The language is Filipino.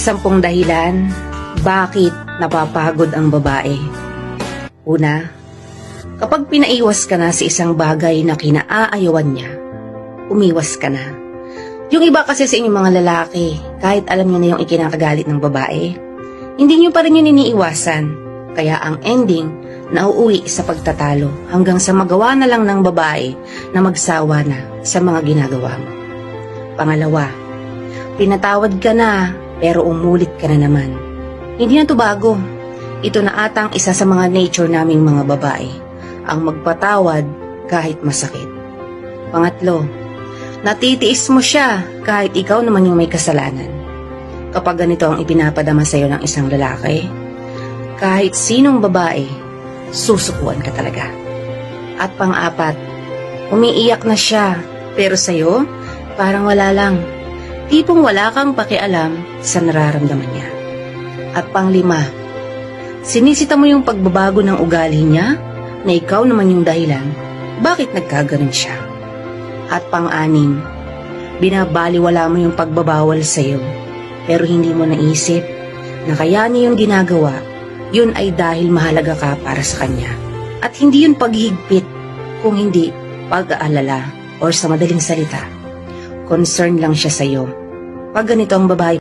10 dahilan bakit napapagod ang babae. Una, kapag pinaiwas ka na sa isang bagay na kinaayawan niya, umiwas ka na. Yung iba kasi sa inyong mga lalaki, kahit alam niyo na yung ikinakagalit ng babae, hindi niyo pa rin yun iniiwasan. Kaya ang ending, nauuwi sa pagtatalo hanggang sa magawa na lang ng babae na magsawa na sa mga ginagawa mo. Pangalawa, pinatawad ka na pero umulit ka na naman. Hindi na to bago. Ito na atang isa sa mga nature naming mga babae, ang magpatawad kahit masakit. Pangatlo, natitiis mo siya kahit ikaw naman yung may kasalanan. Kapag ganito ang ipinapadama sa'yo ng isang lalaki, kahit sinong babae, susukuan ka talaga. At pang-apat, umiiyak na siya, pero sa'yo, parang wala lang. Tipong wala kang pakialam sa nararamdaman niya. At pang-5, sinisita mo yung pagbabago ng ugali niya na ikaw naman yung dahilan bakit nagkaganon siya. At pang-6, binabaliwala mo yung pagbabawal sa'yo pero hindi mo naisip na kaya niya yung ginagawa, yun ay dahil mahalaga ka para sa kanya. At hindi yun paghihigpit, kung hindi pag-aalala or sa madaling salita, concern lang siya sa'yo. Pag ganito ang babae,